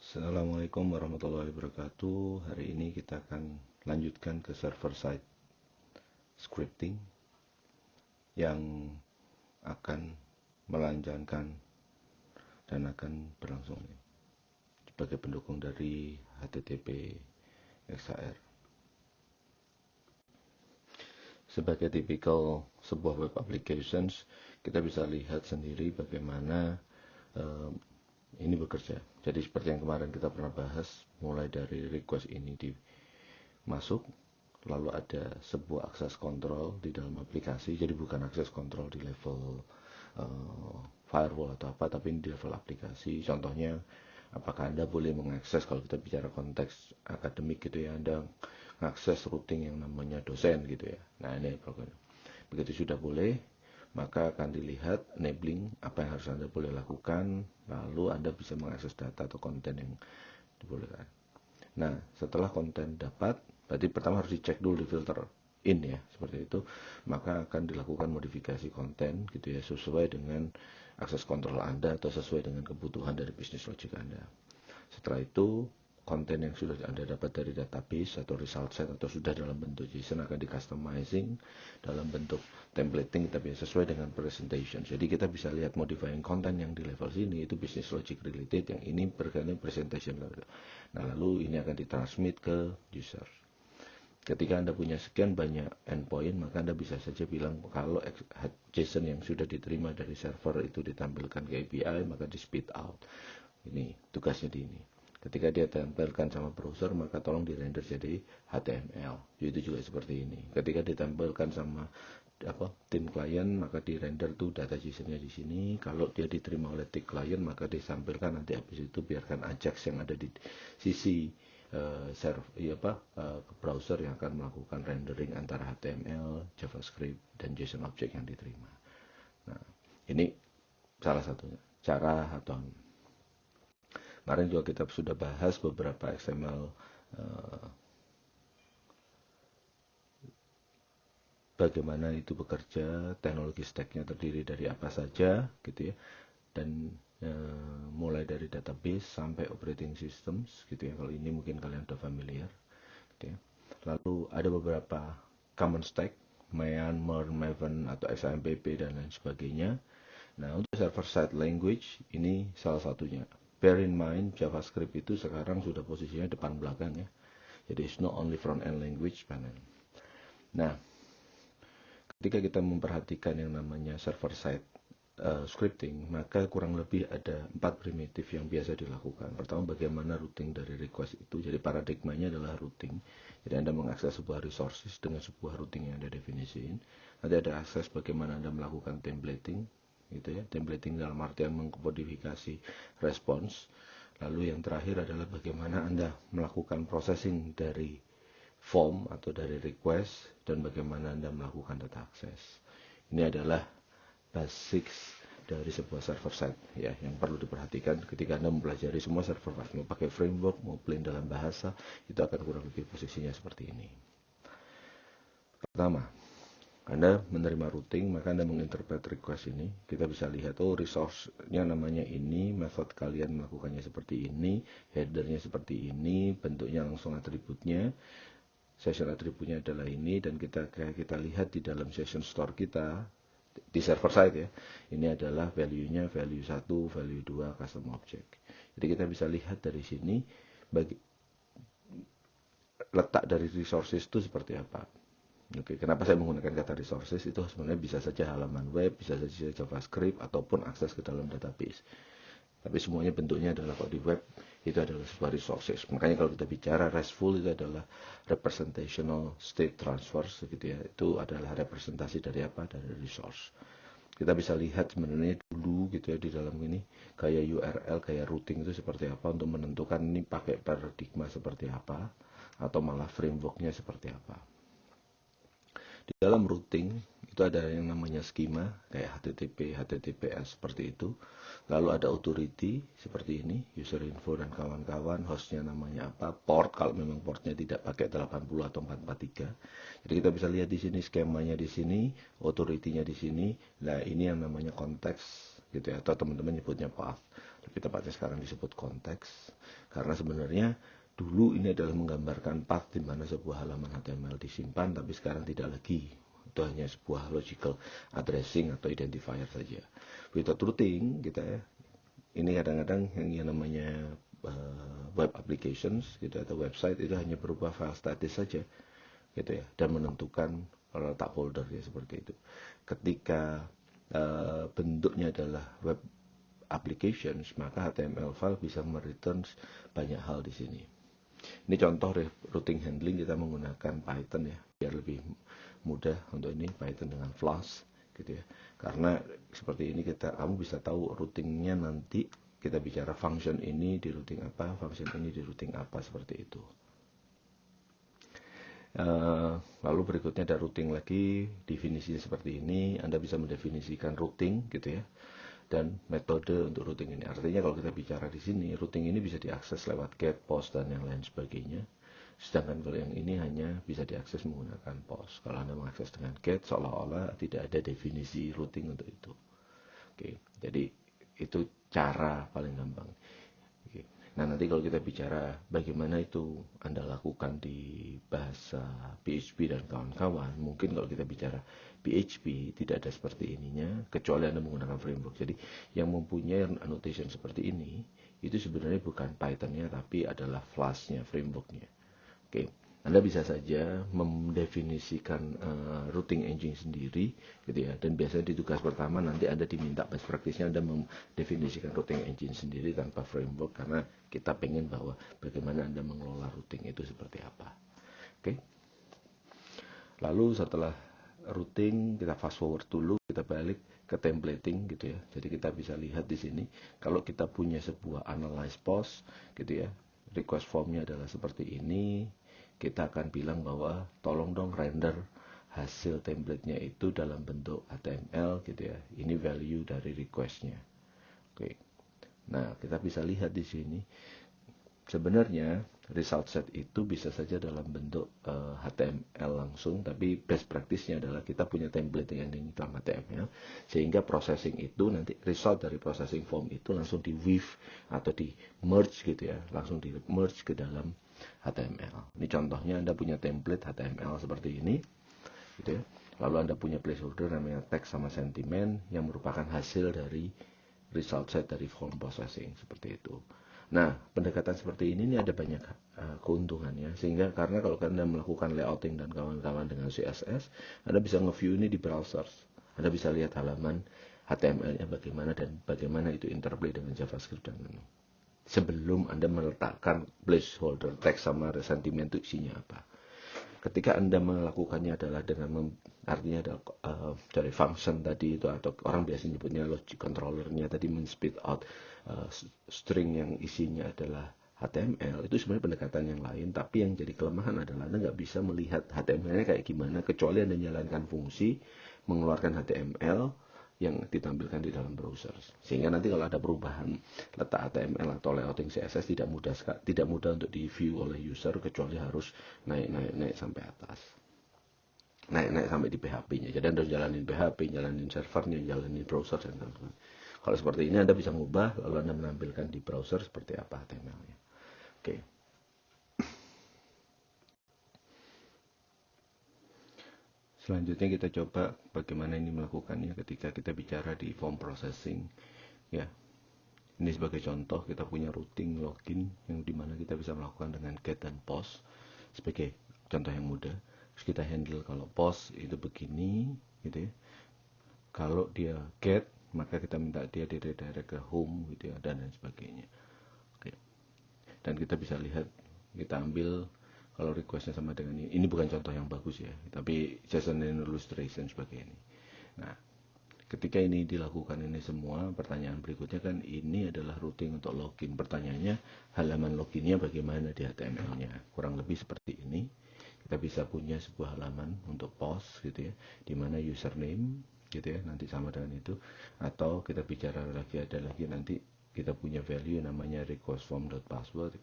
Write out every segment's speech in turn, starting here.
Assalamualaikum warahmatullahi wabarakatuh. Hari ini kita akan lanjutkan ke server side scripting yang akan melancarkan dan akan berlangsung sebagai pendukung dari HTTP XHR. Sebagai tipikal sebuah web applications, kita bisa lihat sendiri bagaimana ini bekerja. Jadi seperti yang kemarin kita pernah bahas, mulai dari request ini masuk, lalu ada sebuah akses kontrol di dalam aplikasi. Jadi bukan akses kontrol di level firewall atau apa, tapi ini di level aplikasi. Contohnya, apakah Anda boleh mengakses, kalau kita bicara konteks akademik gitu ya, Anda mengakses routing yang namanya dosen gitu ya. Nah ini programnya. Begitu sudah boleh, maka akan dilihat enabling apa yang harus Anda boleh lakukan, lalu Anda bisa mengakses data atau konten yang dibolehkan. Nah, setelah konten dapat, berarti pertama harus dicek dulu di filter in ya, seperti itu, maka akan dilakukan modifikasi konten gitu ya, sesuai dengan akses kontrol Anda atau sesuai dengan kebutuhan dari bisnis logic Anda. Setelah itu, konten yang sudah Anda dapat dari database atau result set atau sudah dalam bentuk JSON akan di customizing dalam bentuk templating, tapi sesuai dengan presentation. Jadi kita bisa lihat modifying konten yang di level sini itu business logic related, yang ini berkaitan presentation level. Nah, lalu ini akan ditransmit ke user. Ketika Anda punya sekian banyak endpoint, maka Anda bisa saja bilang kalau JSON yang sudah diterima dari server itu ditampilkan ke API, maka di speed out. Ini tugasnya di ini. Ketika dia tampilkan sama browser, maka tolong dirender jadi HTML. Itu juga seperti ini. Ketika ditampilkan sama tim klien, maka dirender tuh data JSON-nya di sini. Kalau dia diterima oleh tim klien, maka disampaikan nanti habis itu biarkan Ajax yang ada di sisi browser yang akan melakukan rendering antara HTML, JavaScript, dan JSON object yang diterima. Nah, ini salah satunya cara atau kemarin juga kita sudah bahas beberapa XML bagaimana itu bekerja, teknologi stacknya terdiri dari apa saja gitu ya, dan mulai dari database sampai operating systems gitu ya. Kalau ini mungkin kalian sudah familiar gitu ya. Lalu ada beberapa common stack, Mayan, Merl, Maven atau XAMPP dan lain sebagainya. Nah, untuk server side language ini salah satunya. Bear in mind, JavaScript itu sekarang sudah posisinya depan belakang ya. Jadi it's not only front end language panel. Nah, ketika kita memperhatikan yang namanya server side scripting, maka kurang lebih ada 4 primitif yang biasa dilakukan. Pertama, bagaimana routing dari request itu. Jadi paradigmanya adalah routing. Jadi Anda mengakses sebuah resources dengan sebuah routing yang Anda definisiin. Nanti ada akses bagaimana Anda melakukan templating gitu ya. Templating dalam artian mengkodifikasi response. Lalu yang terakhir adalah bagaimana Anda melakukan processing dari form atau dari request dan bagaimana Anda melakukan data access. Ini adalah basics dari sebuah server side ya, yang perlu diperhatikan ketika Anda mempelajari semua server side. Mau pakai framework, mau plain dalam bahasa, itu akan kurang lebih posisinya seperti ini. Pertama, Anda menerima routing, maka Anda menginterpret request ini. Kita bisa lihat, oh resource-nya namanya ini, method kalian melakukannya seperti ini, header-nya seperti ini, bentuknya langsung atributnya, session atributnya adalah ini, dan kita lihat di dalam session store kita, di server side ya, ini adalah value-nya value 1, value 2, custom object. Jadi kita bisa lihat dari sini, letak dari resources itu seperti apa. Oke, kenapa saya menggunakan kata resources? Itu sebenarnya bisa saja halaman web, bisa saja JavaScript, ataupun akses ke dalam database. Tapi semuanya bentuknya adalah kalau di web itu adalah sebuah resources. Makanya kalau kita bicara RESTful itu adalah representational state transfers gitu ya. Itu adalah representasi dari apa? Dari resource. Kita bisa lihat sebenarnya dulu gitu ya di dalam ini kayak URL, kayak routing itu seperti apa untuk menentukan ini pakai paradigma seperti apa atau malah frameworknya seperti apa. Di dalam routing itu ada yang namanya schema kayak HTTP, HTTPS seperti itu. Lalu ada authority seperti ini, user info dan kawan-kawan, hostnya namanya apa, port kalau memang portnya tidak pakai 80 atau 443. Jadi kita bisa lihat di sini skemanya di sini, authority-nya di sini. Nah, ini yang namanya konteks gitu ya, atau teman-teman nyebutnya path, lebih tepatnya sekarang disebut konteks, karena sebenarnya dulu ini adalah menggambarkan path di mana sebuah halaman HTML disimpan, tapi sekarang tidak lagi, itu hanya sebuah logical addressing atau identifier saja. Without routing kita ya, ini kadang-kadang yang namanya web applications gitu atau website itu hanya berupa file statis saja gitu ya, dan menentukan letak folder ya seperti itu. Ketika bentuknya adalah web applications, maka HTML file bisa mereturn banyak hal di sini. Ini contoh routing handling, kita menggunakan Python ya, biar lebih mudah untuk ini, Python dengan Flask gitu ya. Karena seperti ini kamu bisa tahu routingnya nanti, kita bicara function ini di routing apa, function ini di routing apa, seperti itu. Lalu berikutnya ada routing lagi, definisinya seperti ini. Anda bisa mendefinisikan routing gitu ya, dan metode untuk routing ini. Artinya kalau kita bicara di sini, routing ini bisa diakses lewat get, post, dan yang lain sebagainya. Sedangkan kalau yang ini hanya bisa diakses menggunakan post. Kalau Anda mengakses dengan get, seolah-olah tidak ada definisi routing untuk itu. Oke, jadi itu cara paling gampang. Oke. Nah, nanti kalau kita bicara bagaimana itu Anda lakukan di bahasa PHP dan kawan-kawan, mungkin kalau kita bicara PHP tidak ada seperti ininya, kecuali Anda menggunakan framework. Jadi yang mempunyai annotation seperti ini, itu sebenarnya bukan Python-nya, tapi adalah Flask-nya, framework-nya. Oke. Anda bisa saja mendefinisikan routing engine sendiri gitu ya, dan biasanya di tugas pertama nanti Anda diminta best practice-nya Anda mendefinisikan routing engine sendiri tanpa framework, karena kita pengen bahwa bagaimana Anda mengelola routing itu seperti apa. Oke. Lalu setelah routing, kita fast forward dulu, kita balik ke templating gitu ya. Jadi kita bisa lihat di sini kalau kita punya sebuah analyze post gitu ya, request formnya adalah seperti ini. Kita akan bilang bahwa tolong dong render hasil template-nya itu dalam bentuk HTML gitu ya. Ini value dari request-nya. Oke. Nah, kita bisa lihat di sini sebenarnya result set itu bisa saja dalam bentuk HTML langsung, tapi best practice-nya adalah kita punya template yang di dalam HTML, sehingga processing itu nanti result dari processing form itu langsung di weave atau di merge gitu ya, langsung di merge ke dalam HTML. Ini contohnya Anda punya template HTML seperti ini gitu ya. Lalu Anda punya placeholder namanya text sama sentiment yang merupakan hasil dari result set dari form processing seperti itu. Nah, pendekatan seperti ini ada banyak keuntungannya, sehingga karena kalau Anda melakukan layouting dan kawan-kawan dengan CSS, Anda bisa nge-view ini di browsers. Anda bisa lihat halaman HTML-nya bagaimana dan bagaimana itu interplay dengan JavaScript dan ini. Sebelum Anda meletakkan placeholder text sama sentiment itu isinya apa. Ketika Anda melakukannya adalah dengan artinya adalah dari function tadi itu, atau orang biasa nyebutnya logic controllernya tadi men-spit out string yang isinya adalah HTML, itu sebenarnya pendekatan yang lain, tapi yang jadi kelemahan adalah Anda nggak bisa melihat HTML-nya kayak gimana kecuali Anda jalankan fungsi mengeluarkan HTML yang ditampilkan di dalam browser, sehingga nanti kalau ada perubahan letak HTML atau layouting CSS tidak mudah untuk di view oleh user, kecuali harus naik sampai atas, naik sampai di PHP-nya. Jadi Anda jalanin PHP, jalanin servernya, jalanin browser dan lain-lain. Kalau seperti ini Anda bisa mengubah, lalu Anda menampilkan di browser seperti apa HTML-nya. Oke. Selanjutnya kita coba bagaimana ini melakukannya ketika kita bicara di form processing. Ya, ini sebagai contoh kita punya routing login yang dimana kita bisa melakukan dengan get dan post sebagai contoh yang mudah. Terus kita handle kalau post itu begini, gitu ya. Kalau dia get, maka kita minta dia redirect ke home, gitu ya, dan lain sebagainya. Oke. Dan kita bisa lihat, kita ambil kalau requestnya sama dengan ini bukan contoh yang bagus ya, tapi just an illustration sebagai ini. Nah, ketika ini dilakukan ini semua, pertanyaan berikutnya kan ini adalah routing untuk login. Pertanyaannya, halaman loginnya bagaimana di HTML-nya? Kurang lebih seperti ini. Kita bisa punya sebuah halaman untuk post gitu ya, di mana username gitu ya, nanti sama dengan itu. Atau kita bicara lagi, ada lagi nanti kita punya value namanya request form.password.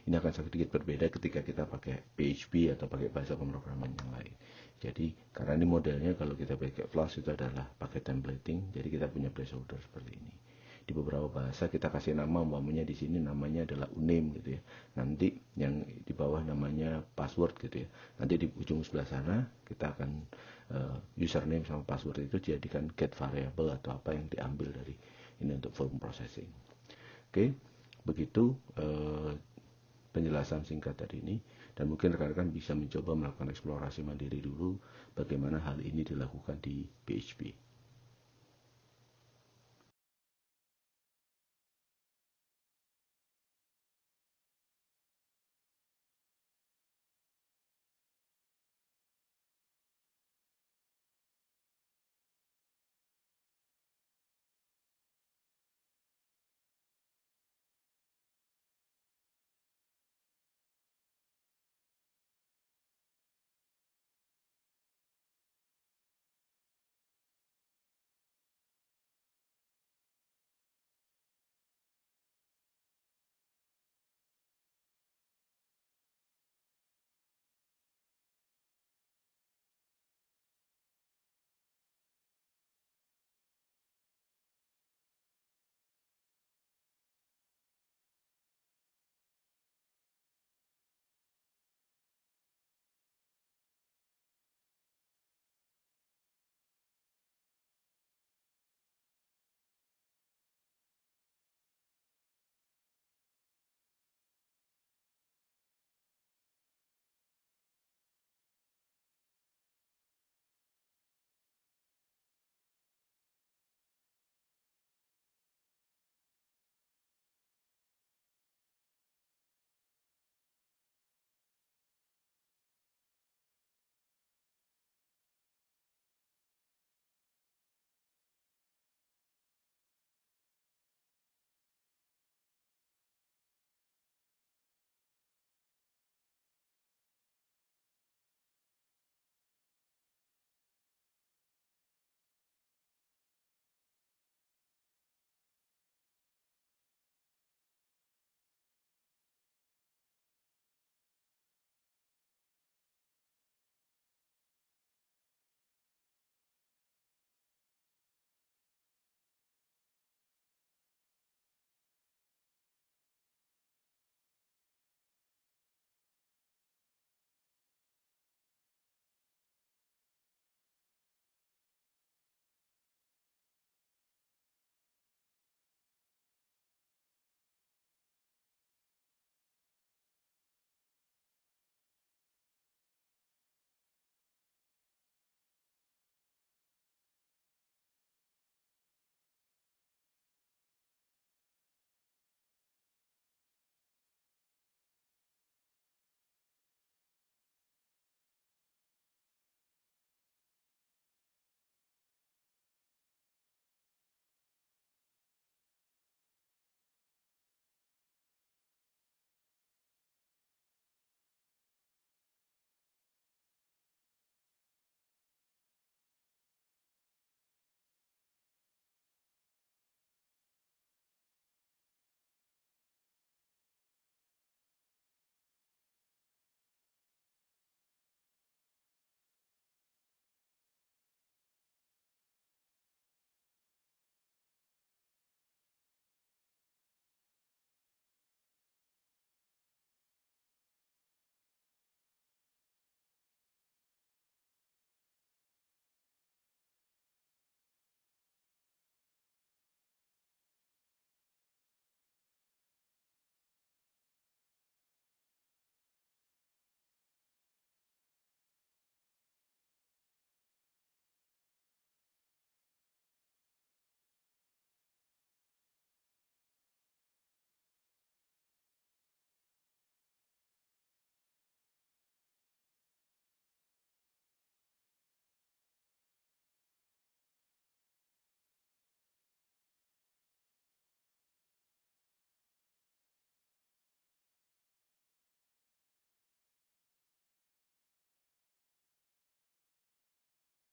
Ini akan sedikit berbeda ketika kita pakai PHP atau pakai bahasa pemrograman yang lain. Jadi karena ini modelnya kalau kita pakai Flask itu adalah pakai templating, jadi kita punya placeholder seperti ini. Di beberapa bahasa kita kasih nama, umpamanya di sini namanya adalah uname gitu ya. Nanti yang di bawah namanya password gitu ya. Nanti di ujung sebelah sana kita akan username sama password itu jadikan get variable atau apa yang diambil dari ini untuk form processing. Oke, begitu penjelasan singkat tadi ini, dan mungkin rekan-rekan bisa mencoba melakukan eksplorasi mandiri dulu bagaimana hal ini dilakukan di PHP.